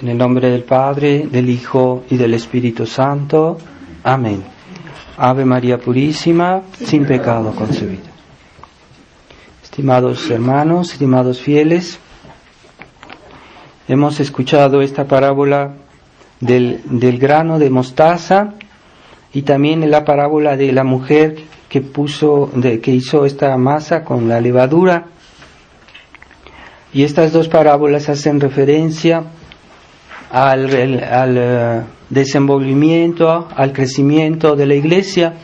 En el nombre del Padre, del Hijo y del Espíritu Santo. Amén. Ave María Purísima, sin pecado concebida. Estimados hermanos, estimados fieles, hemos escuchado esta parábola del grano de mostaza y también la parábola de la mujer que hizo esta masa con la levadura. Y estas dos parábolas hacen referencia al desenvolvimiento, al crecimiento de la Iglesia,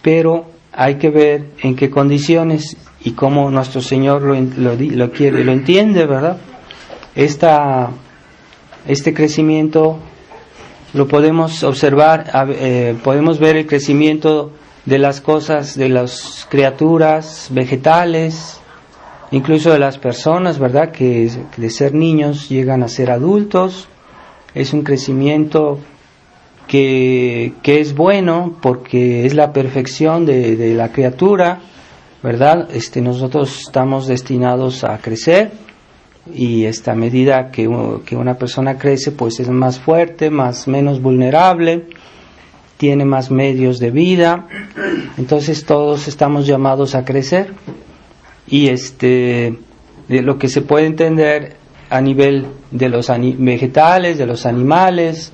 pero hay que ver en qué condiciones y cómo nuestro Señor lo entiende, ¿verdad? Este crecimiento lo podemos observar, podemos ver el crecimiento de las cosas, de las criaturas vegetales, incluso de las personas, ¿verdad? Que de ser niños llegan a ser adultos. Es un crecimiento que es bueno porque es la perfección de la criatura, ¿verdad? Nosotros estamos destinados a crecer y a medida que una persona crece, pues es más fuerte, menos vulnerable, tiene más medios de vida. Entonces todos estamos llamados a crecer. Y de lo que se puede entender a nivel de los vegetales, de los animales,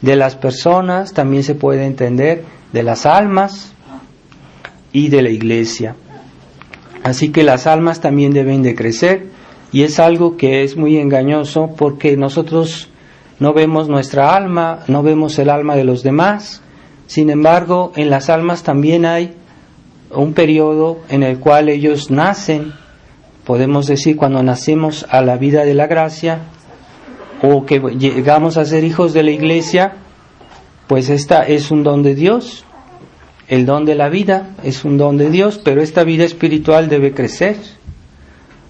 de las personas, también se puede entender de las almas y de la Iglesia. Así que las almas también deben de crecer, y es algo que es muy engañoso porque nosotros no vemos nuestra alma, no vemos el alma de los demás. Sin embargo, en las almas también hay un periodo en el cual ellos nacen, podemos decir cuando nacemos a la vida de la gracia o que llegamos a ser hijos de la Iglesia, pues esta es un don de Dios. El don de la vida es un don de Dios, pero esta vida espiritual debe crecer,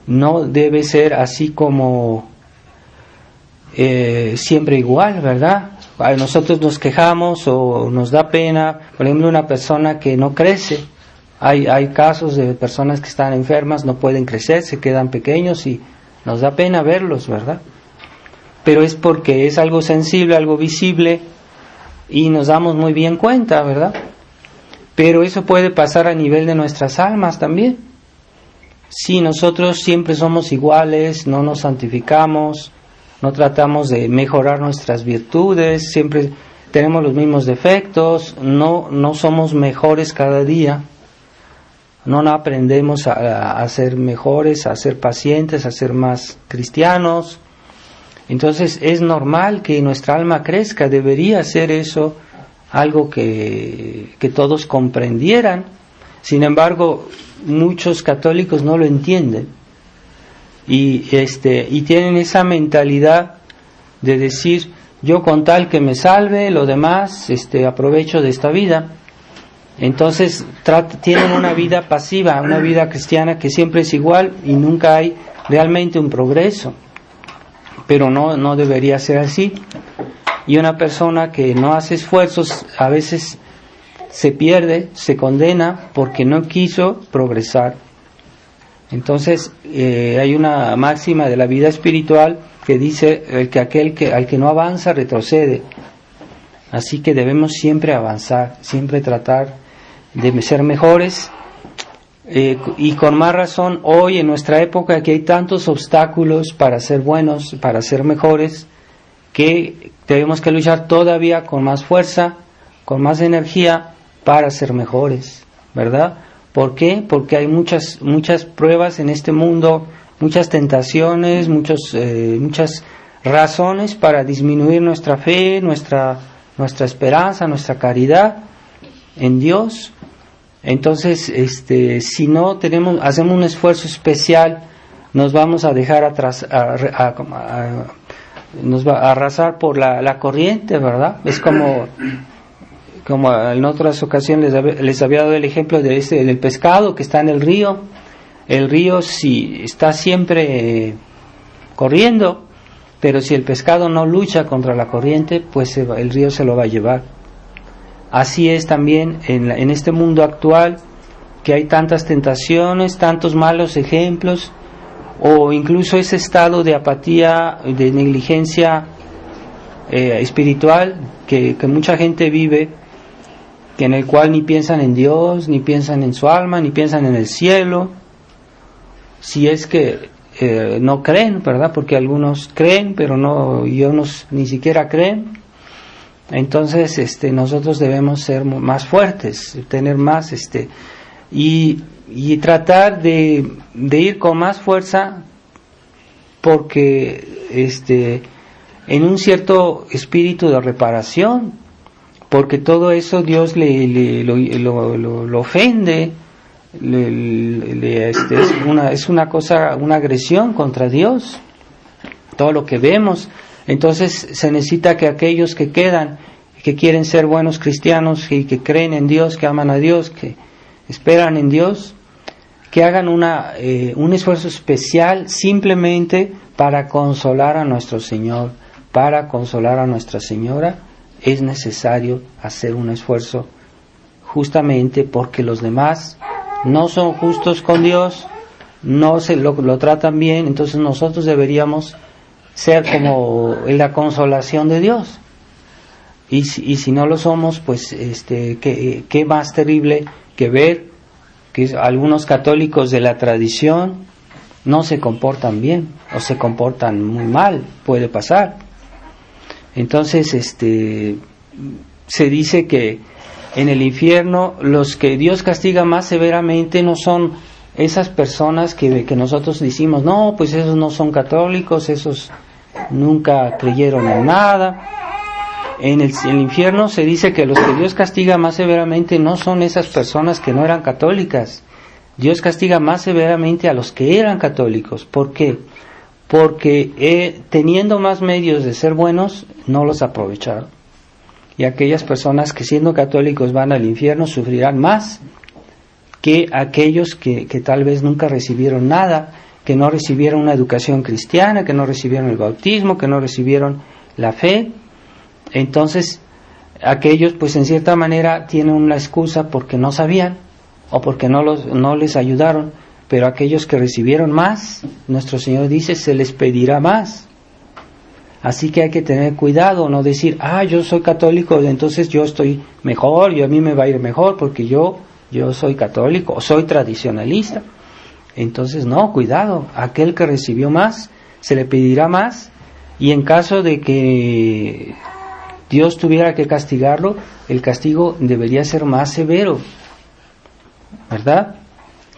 no debe ser así como siempre igual, ¿verdad? Nosotros nos quejamos o nos da pena, por ejemplo, una persona que no crece. Hay casos de personas que están enfermas, no pueden crecer, se quedan pequeños y nos da pena verlos, ¿verdad? Pero es porque es algo sensible, algo visible y nos damos muy bien cuenta, ¿verdad? Pero eso puede pasar a nivel de nuestras almas también. Si nosotros siempre somos iguales, no nos santificamos, no tratamos de mejorar nuestras virtudes, siempre tenemos los mismos defectos, no somos mejores cada día. No aprendemos a ser mejores, a ser pacientes, a ser más cristianos. Entonces es normal que nuestra alma crezca, debería ser eso algo que todos comprendieran. Sin embargo, muchos católicos no lo entienden y tienen esa mentalidad de decir: yo con tal que me salve, lo demás aprovecho de esta vida. Entonces tienen una vida pasiva, una vida cristiana que siempre es igual y nunca hay realmente un progreso. Pero no debería ser así. Y una persona que no hace esfuerzos a veces se pierde, se condena porque no quiso progresar. Entonces hay una máxima de la vida espiritual que dice al que no avanza retrocede. Así que debemos siempre avanzar, siempre tratar de ser mejores, y con más razón hoy en nuestra época que hay tantos obstáculos para ser buenos, para ser mejores, que tenemos que luchar todavía con más fuerza, con más energía para ser mejores, ¿verdad? ¿Por qué? Porque hay muchas pruebas en este mundo, muchas tentaciones, muchas razones para disminuir nuestra fe, nuestra esperanza, nuestra caridad en Dios. Entonces, si no hacemos un esfuerzo especial, nos vamos a dejar nos va a arrasar por la corriente, ¿verdad? Es como en otras ocasiones les había dado el ejemplo del pescado que está en el río. El río si está siempre corriendo, pero si el pescado no lucha contra la corriente, pues el río se lo va a llevar. Así es también en este mundo actual, que hay tantas tentaciones, tantos malos ejemplos, o incluso ese estado de apatía, de negligencia espiritual que mucha gente vive, que en el cual ni piensan en Dios, ni piensan en su alma, ni piensan en el cielo, si es que no creen, ¿verdad? Porque algunos creen, pero no, y unos ni siquiera creen. Entonces nosotros debemos ser más fuertes, tener más y tratar de ir con más fuerza, porque en un cierto espíritu de reparación, porque todo eso Dios lo ofende, es una cosa, una agresión contra Dios, todo lo que vemos. Entonces se necesita que aquellos que quedan, que quieren ser buenos cristianos y que creen en Dios, que aman a Dios, que esperan en Dios, que hagan un esfuerzo especial simplemente para consolar a nuestro Señor, para consolar a Nuestra Señora. Es necesario hacer un esfuerzo justamente porque los demás no son justos con Dios, no lo tratan bien. Entonces nosotros deberíamos ser como la consolación de Dios, y si no lo somos, pues qué más terrible que ver que algunos católicos de la tradición no se comportan bien o se comportan muy mal, puede pasar. Entonces se dice que en el infierno los que Dios castiga más severamente no son esas personas que nosotros decimos, no, pues esos no son católicos, esos nunca creyeron en nada. En el infierno se dice que los que Dios castiga más severamente no son esas personas que no eran católicas. Dios castiga más severamente a los que eran católicos. ¿Por qué? Porque teniendo más medios de ser buenos, no los aprovecharon. Y aquellas personas que siendo católicos van al infierno sufrirán más que aquellos que tal vez nunca recibieron nada, que no recibieron una educación cristiana, que no recibieron el bautismo, que no recibieron la fe. Entonces, aquellos pues en cierta manera tienen una excusa porque no sabían o porque no les ayudaron, pero aquellos que recibieron más, nuestro Señor dice, se les pedirá más. Así que hay que tener cuidado, no decir, yo soy católico, entonces yo estoy mejor, y a mí me va a ir mejor porque yo soy católico o soy tradicionalista. Entonces no, cuidado, aquel que recibió más, se le pedirá más, y en caso de que Dios tuviera que castigarlo, el castigo debería ser más severo, ¿verdad?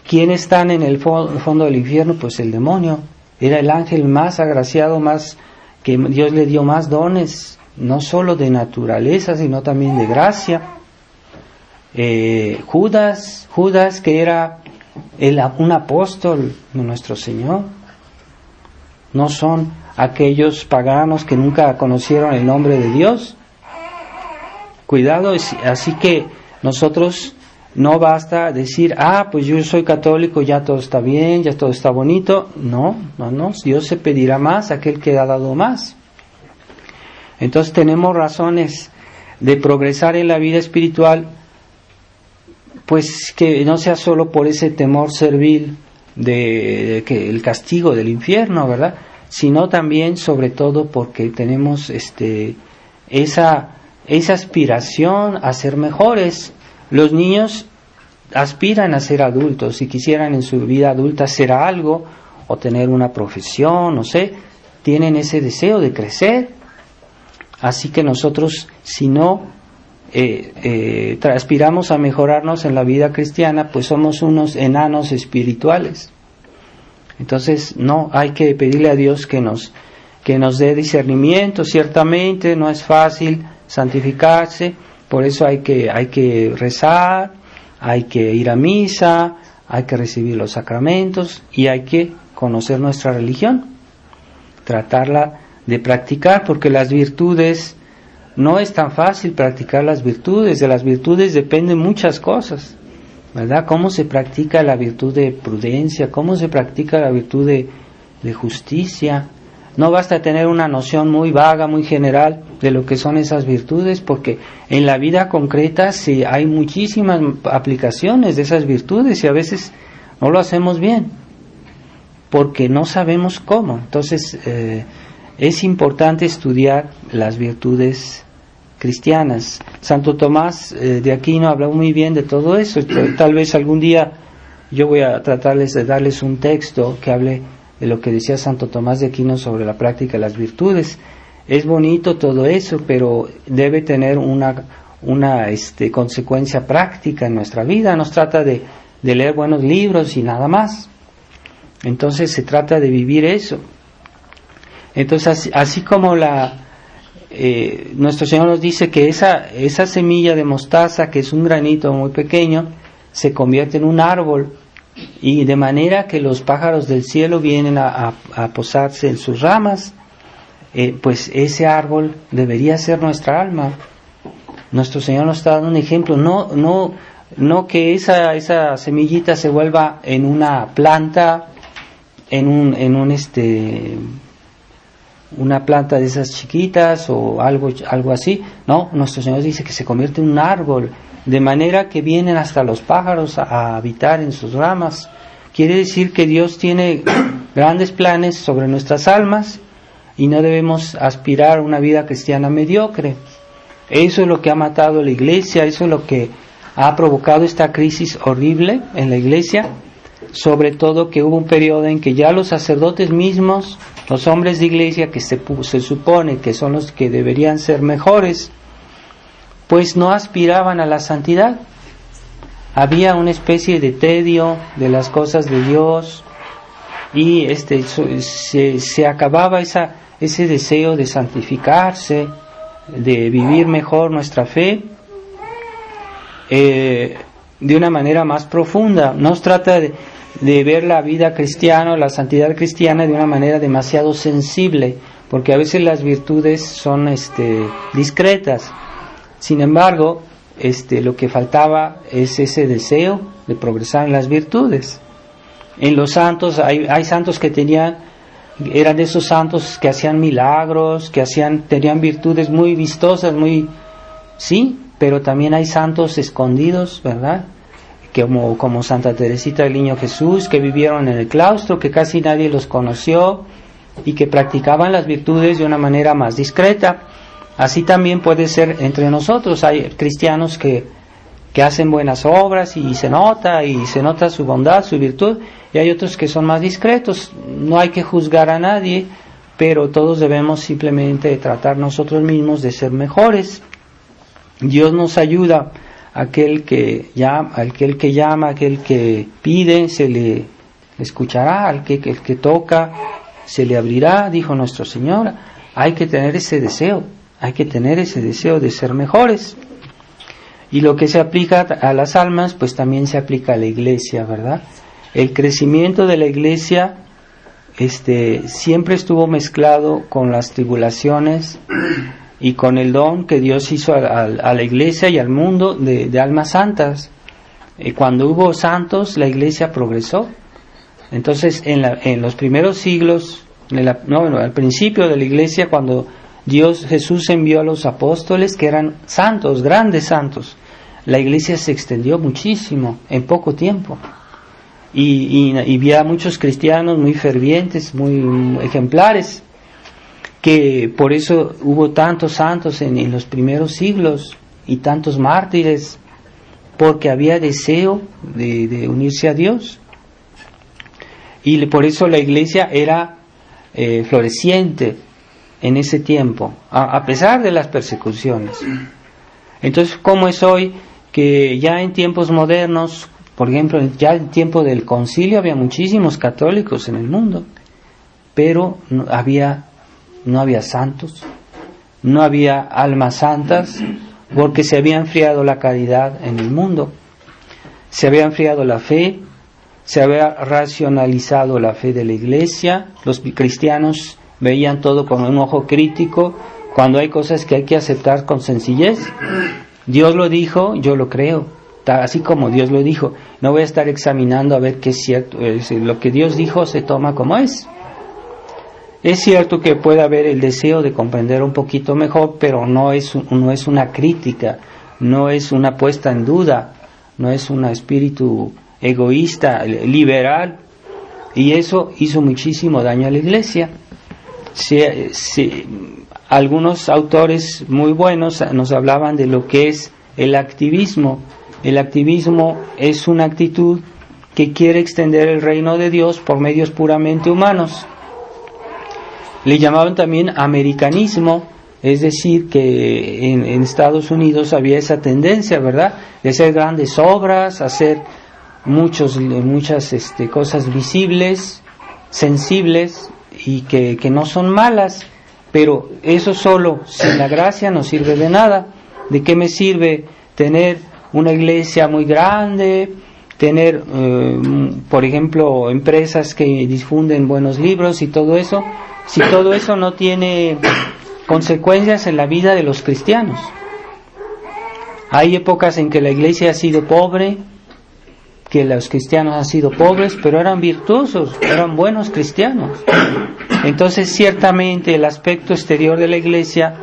¿Quiénes están en el fondo del infierno? Pues el demonio. Era el ángel más agraciado, más que Dios le dio más dones, no solo de naturaleza, sino también de gracia. Judas, que era un apóstol de nuestro Señor. No son aquellos paganos que nunca conocieron el nombre de Dios. Cuidado, así que nosotros no basta decir, pues yo soy católico, ya todo está bien, ya todo está bonito. No, Dios se pedirá más a aquel que ha dado más. Entonces tenemos razones de progresar en la vida espiritual, pues que no sea solo por ese temor servil de que el castigo del infierno, ¿verdad? Sino también, sobre todo, porque tenemos esa aspiración a ser mejores. Los niños aspiran a ser adultos, si quisieran en su vida adulta ser algo o tener una profesión, no sé, tienen ese deseo de crecer. Así que nosotros, si no aspiramos a mejorarnos en la vida cristiana, pues somos unos enanos espirituales. Entonces no, hay que pedirle a Dios que nos dé discernimiento. Ciertamente no es fácil santificarse, por eso hay que rezar, hay que ir a misa, hay que recibir los sacramentos y hay que conocer nuestra religión, tratarla de practicar, porque las virtudes, no es tan fácil practicar las virtudes. De las virtudes dependen muchas cosas, ¿verdad? ¿Cómo se practica la virtud de prudencia? ¿Cómo se practica la virtud de justicia? No basta tener una noción muy vaga, muy general de lo que son esas virtudes, porque en la vida concreta sí hay muchísimas aplicaciones de esas virtudes y a veces no lo hacemos bien. porque no sabemos cómo. Entonces es importante estudiar las virtudes cristianas. Santo Tomás de Aquino habló muy bien de todo eso. Tal vez algún día yo voy a tratarles de darles un texto que hable de lo que decía Santo Tomás de Aquino sobre la práctica de las virtudes. Es bonito todo eso, pero debe tener una consecuencia práctica en nuestra vida. No se trata de leer buenos libros y nada más. Entonces se trata de vivir eso. Entonces así como nuestro Señor nos dice que esa semilla de mostaza, que es un granito muy pequeño, se convierte en un árbol, y de manera que los pájaros del cielo vienen a posarse en sus ramas, pues ese árbol debería ser nuestra alma. Nuestro Señor nos está dando un ejemplo, no que esa semillita se vuelva en una planta, una planta de esas chiquitas o algo así. No, nuestro Señor dice que se convierte en un árbol, de manera que vienen hasta los pájaros a habitar en sus ramas. Quiere decir que Dios tiene grandes planes sobre nuestras almas y no debemos aspirar a una vida cristiana mediocre. Eso es lo que ha matado a la iglesia, eso es lo que ha provocado esta crisis horrible en la iglesia, sobre todo que hubo un periodo en que ya los sacerdotes mismos, los hombres de iglesia que se supone que son los que deberían ser mejores, pues no aspiraban a la santidad. Había una especie de tedio de las cosas de Dios y se acababa ese deseo de santificarse, de vivir mejor nuestra fe de una manera más profunda. No se trata de ver la vida cristiana o la santidad cristiana de una manera demasiado sensible, porque a veces las virtudes son discretas. Sin embargo, lo que faltaba es ese deseo de progresar en las virtudes. En los santos hay santos que eran de esos santos que hacían milagros, tenían virtudes muy vistosas, sí, pero también hay santos escondidos, ¿verdad? Como Santa Teresita del Niño Jesús, que vivieron en el claustro, que casi nadie los conoció y que practicaban las virtudes de una manera más discreta. Así también puede ser entre nosotros. Hay cristianos que hacen buenas obras y se nota su bondad, su virtud, y hay otros que son más discretos. No hay que juzgar a nadie, pero todos debemos simplemente tratar nosotros mismos de ser mejores. Dios nos ayuda. Aquel que llama, aquel que pide, se le escuchará, el que toca, se le abrirá, dijo nuestro Señor. Hay que tener ese deseo de ser mejores. Y lo que se aplica a las almas, pues también se aplica a la iglesia, ¿verdad? El crecimiento de la iglesia siempre estuvo mezclado con las tribulaciones y con el don que Dios hizo a la iglesia y al mundo de almas santas. Cuando hubo santos, la iglesia progresó. Entonces, en los primeros siglos, al principio de la iglesia, cuando Jesús envió a los apóstoles, que eran santos, grandes santos, la iglesia se extendió muchísimo en poco tiempo. Y había muchos cristianos muy fervientes, muy ejemplares, que por eso hubo tantos santos en los primeros siglos y tantos mártires, porque había deseo de unirse a Dios. Y por eso la iglesia era floreciente en ese tiempo, a pesar de las persecuciones. Entonces, ¿cómo es hoy que ya en tiempos modernos, por ejemplo, ya en tiempo del concilio había muchísimos católicos en el mundo, pero no había santos, no había almas santas, porque se había enfriado la caridad en el mundo, se había enfriado la fe, se había racionalizado la fe de la iglesia. Los cristianos veían todo con un ojo crítico, cuando hay cosas que hay que aceptar con sencillez. Dios lo dijo, yo lo creo, así como Dios lo dijo. No voy a estar examinando a ver qué es cierto. Lo que Dios dijo se toma como es. Es cierto que puede haber el deseo de comprender un poquito mejor, pero no es una crítica, no es una puesta en duda, no es un espíritu egoísta, liberal, y eso hizo muchísimo daño a la iglesia. Algunos autores muy buenos nos hablaban de lo que es el activismo. El activismo es una actitud que quiere extender el reino de Dios por medios puramente humanos. Le llamaban también americanismo, es decir, que en Estados Unidos había esa tendencia, ¿verdad?, de hacer grandes obras, hacer muchas cosas visibles, sensibles, y que no son malas, pero eso solo, sin la gracia, no sirve de nada. ¿De qué me sirve tener una iglesia muy grande, tener, por ejemplo, empresas que difunden buenos libros y todo eso, si todo eso no tiene consecuencias en la vida de los cristianos? Hay épocas en que la iglesia ha sido pobre, que los cristianos han sido pobres, pero eran virtuosos, eran buenos cristianos. Entonces, ciertamente, el aspecto exterior de la iglesia,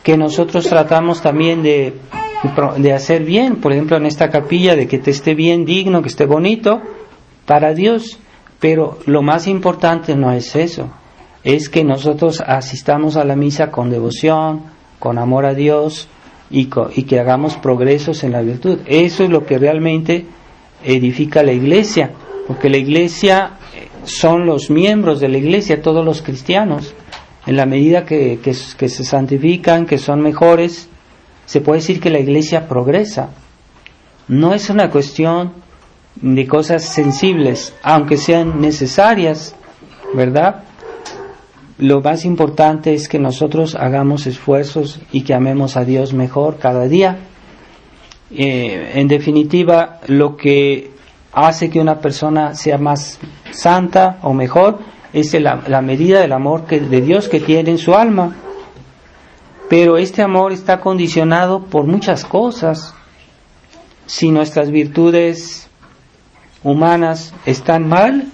que nosotros tratamos también de hacer bien, por ejemplo, en esta capilla, de que te esté bien, digno, que esté bonito, para Dios. Pero lo más importante no es eso, es que nosotros asistamos a la misa con devoción, con amor a Dios, y que hagamos progresos en la virtud. Eso es lo que realmente edifica la iglesia, porque la iglesia son los miembros de la iglesia, todos los cristianos. En la medida que se santifican, que son mejores, se puede decir que la iglesia progresa. No es una cuestión de cosas sensibles, aunque sean necesarias, ¿verdad? Lo más importante es que nosotros hagamos esfuerzos y que amemos a Dios mejor cada día. En definitiva, lo que hace que una persona sea más santa o mejor es la medida del amor de Dios que tiene en su alma. Pero este amor está condicionado por muchas cosas. Si nuestras virtudes humanas están mal,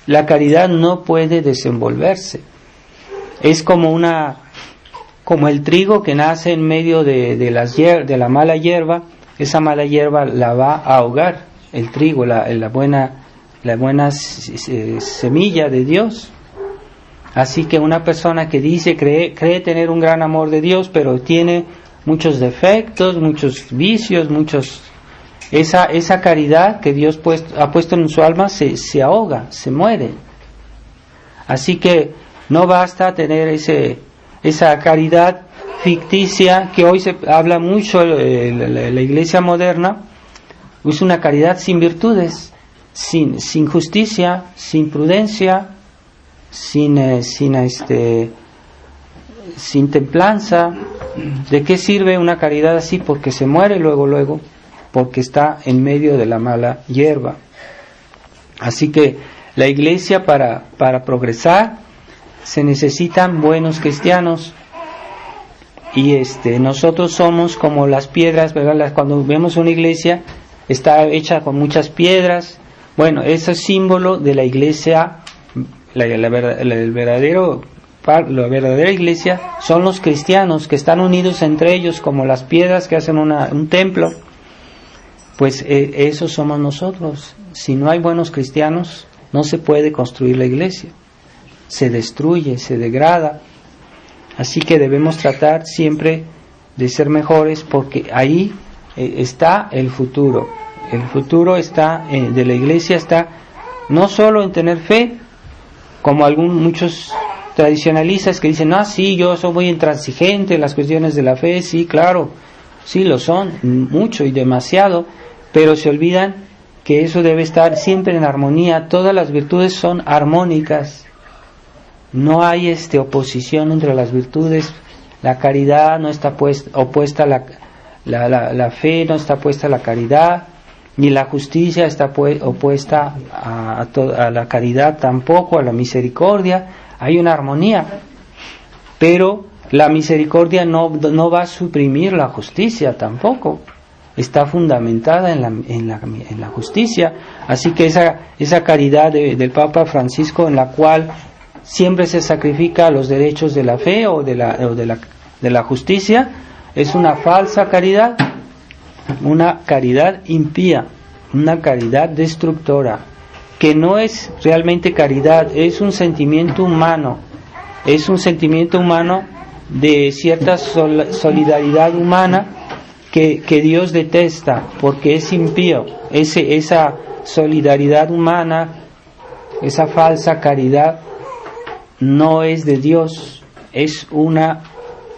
la caridad no puede desenvolverse. Es como el trigo que nace en medio de la mala hierba. Esa mala hierba la va a ahogar el trigo, la buena semilla de Dios. Así que una persona que cree tener un gran amor de Dios, pero tiene muchos defectos, muchos vicios, esa caridad que Dios ha puesto en su alma se ahoga, se muere. Así que no basta tener esa caridad ficticia que hoy se habla mucho la iglesia moderna. Es una caridad sin virtudes, sin justicia, sin prudencia, sin templanza. ¿De qué sirve una caridad así? Porque se muere luego, porque está en medio de la mala hierba. Así que la iglesia, para progresar, se necesitan buenos cristianos. Y nosotros somos como las piedras, ¿verdad? Cuando vemos una iglesia, está hecha con muchas piedras. Bueno, ese es símbolo de la iglesia. La verdadera iglesia son los cristianos que están unidos entre ellos como las piedras que hacen un templo. Pues eso somos nosotros. Si no hay buenos cristianos, no se puede construir la iglesia. Se destruye, se degrada. Así que debemos tratar siempre de ser mejores, porque ahí está el futuro. El futuro de la iglesia está no solo en tener fe, como muchos tradicionalistas que dicen, sí, yo soy muy intransigente en las cuestiones de la fe. Sí, claro, sí lo son, mucho y demasiado, pero se olvidan que eso debe estar siempre en armonía. Todas las virtudes son armónicas. No hay oposición entre las virtudes. La caridad no está opuesta a la fe, no está opuesta a la caridad, ni la justicia está opuesta a la caridad tampoco, a la misericordia. Hay una armonía, pero la misericordia no va a suprimir la justicia tampoco. Está fundamentada en la justicia. Así que esa caridad del Papa Francisco, en la cual siempre se sacrifica los derechos de la fe o de la justicia, es una falsa caridad, una caridad impía, una caridad destructora. que no es realmente caridad, es un sentimiento humano, de cierta solidaridad humana que Dios detesta, porque es impío. Esa solidaridad humana, esa falsa caridad, no es de Dios, es una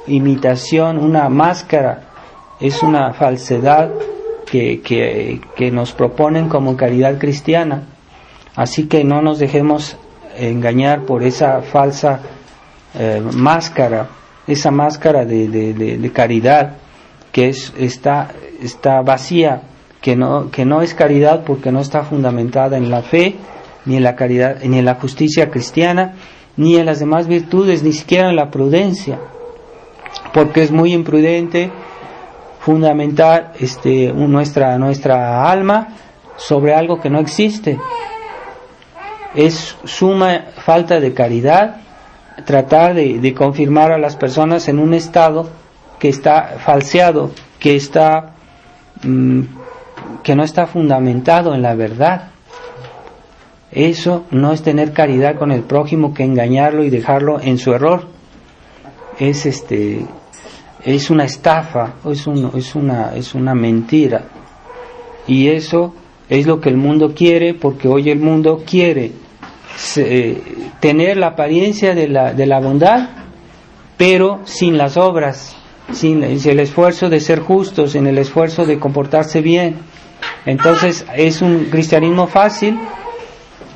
imitación, una máscara, es una falsedad que nos proponen como caridad cristiana. Así que no nos dejemos engañar por esa falsa máscara, esa máscara de caridad que está vacía, que no es caridad porque no está fundamentada en la fe, ni en la caridad, ni en la justicia cristiana, ni en las demás virtudes, ni siquiera en la prudencia, porque es muy imprudente fundamentar nuestra alma sobre algo que no existe. Es suma falta de caridad tratar de confirmar a las personas en un estado que está falseado, que no está fundamentado en la verdad. Eso no es tener caridad con el prójimo, que engañarlo y dejarlo en su error. Es una estafa, es una mentira. Y eso es lo que el mundo quiere, porque hoy el mundo quiere tener la apariencia de la bondad, pero sin las obras, sin el esfuerzo de ser justos, sin el esfuerzo de comportarse bien. Entonces es un cristianismo fácil,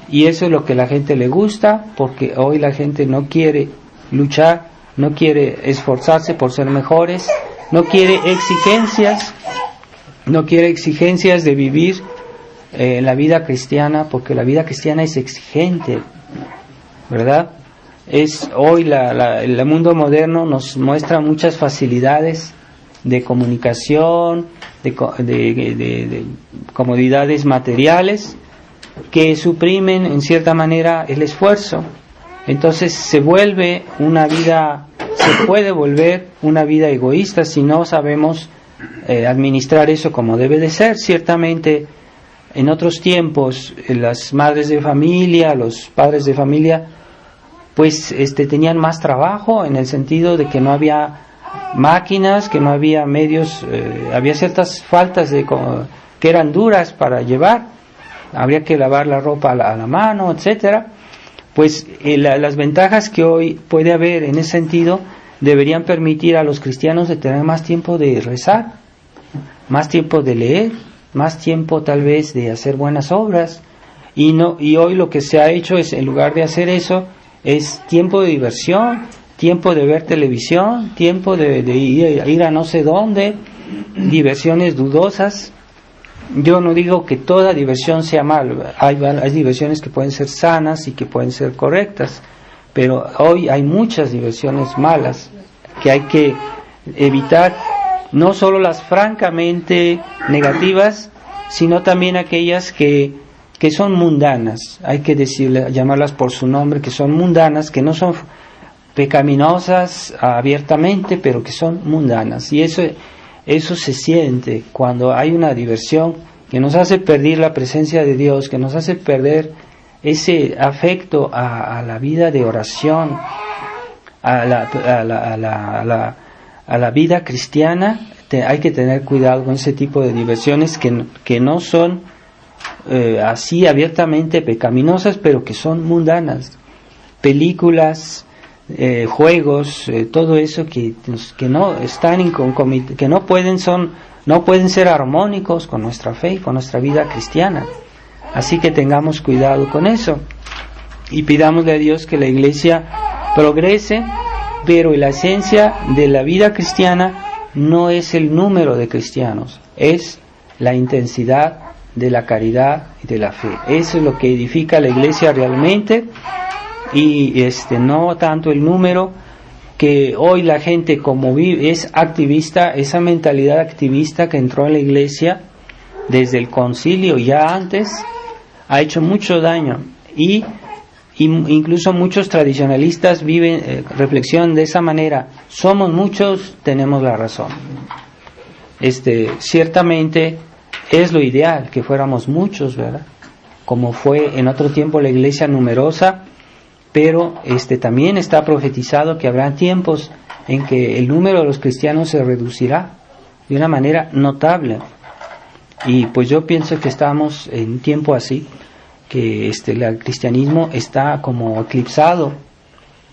y eso es lo que a la gente le gusta, porque hoy la gente no quiere luchar, no quiere esforzarse por ser mejores, no quiere exigencias de vivir la vida cristiana, porque la vida cristiana es exigente, ¿verdad? Hoy el mundo moderno nos muestra muchas facilidades de comunicación, de comodidades materiales, que suprimen en cierta manera el esfuerzo. Entonces se puede volver una vida egoísta si no sabemos administrar eso como debe de ser. Ciertamente en otros tiempos las madres de familia, los padres de familia, pues tenían más trabajo, en el sentido de que no había máquinas, que no había medios, había ciertas faltas que eran duras para llevar, habría que lavar la ropa a la mano, etcétera. Pues las ventajas que hoy puede haber en ese sentido deberían permitir a los cristianos de tener más tiempo de rezar, más tiempo de leer, más tiempo tal vez de hacer buenas obras, y hoy lo que se ha hecho es, en lugar de hacer eso, es tiempo de diversión, tiempo de ver televisión, tiempo de ir a no sé dónde, diversiones dudosas. Yo no digo que toda diversión sea mal, hay diversiones que pueden ser sanas y que pueden ser correctas, pero hoy hay muchas diversiones malas que hay que evitar, no solo las francamente negativas, sino también aquellas que son mundanas, hay que llamarlas por su nombre, que son mundanas, que no son pecaminosas abiertamente, pero que son mundanas. Y eso se siente cuando hay una diversión que nos hace perder la presencia de Dios, que nos hace perder ese afecto a la vida de oración, a la vida cristiana. Hay que tener cuidado con ese tipo de diversiones que no son así abiertamente pecaminosas, pero que son mundanas. Películas, juegos, todo eso que no están que no pueden ser armónicos con nuestra fe y con nuestra vida cristiana. Así que tengamos cuidado con eso y pidámosle a Dios que la Iglesia progrese, pero la esencia de la vida cristiana no es el número de cristianos, es la intensidad de la caridad y de la fe. Eso es lo que edifica la Iglesia realmente, y no tanto el número, que hoy la gente como es activista, esa mentalidad activista que entró en la Iglesia desde el concilio, ya antes, ha hecho mucho daño, y incluso muchos tradicionalistas reflexionan de esa manera: somos muchos, tenemos la razón. Ciertamente es lo ideal que fuéramos muchos, ¿verdad? como fue en otro tiempo la iglesia numerosa, pero también está profetizado que habrá tiempos en que el número de los cristianos se reducirá de una manera notable. Y pues yo pienso que estamos en un tiempo así, que el cristianismo está como eclipsado,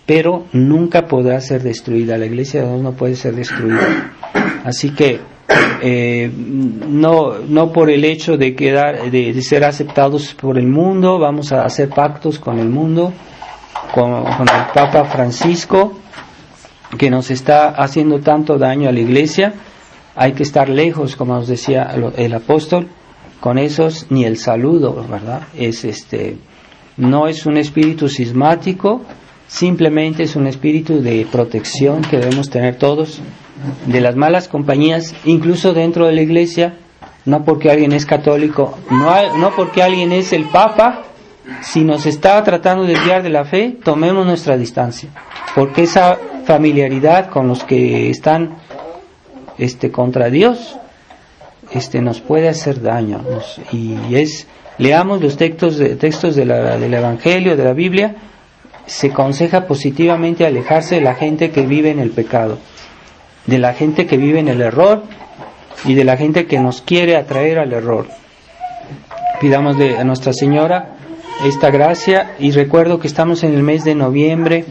pero nunca podrá ser destruida. La iglesia de Dios no puede ser destruida. Así que no por el hecho de ser aceptados por el mundo vamos a hacer pactos con el mundo, con el Papa Francisco, que nos está haciendo tanto daño a la iglesia. Hay que estar lejos, como nos decía el apóstol, con esos ni el saludo, ¿verdad? No es un espíritu cismático, simplemente es un espíritu de protección que debemos tener todos de las malas compañías, incluso dentro de la iglesia. No porque alguien es católico, no porque alguien es el Papa, si nos está tratando de desviar de la fe, tomemos nuestra distancia, porque esa familiaridad con los que están contra Dios nos puede hacer daño. Leamos los textos del Evangelio, de la Biblia. Se aconseja positivamente alejarse de la gente que vive en el pecado, de la gente que vive en el error y de la gente que nos quiere atraer al error. Pidámosle a Nuestra Señora esta gracia, y recuerdo que estamos en el mes de noviembre.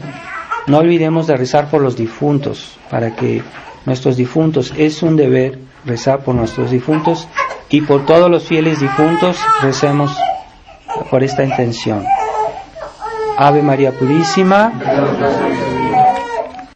No olvidemos de rezar por los difuntos, para que nuestros difuntos, es un deber rezar por nuestros difuntos, y por todos los fieles difuntos recemos por esta intención. Ave María Purísima.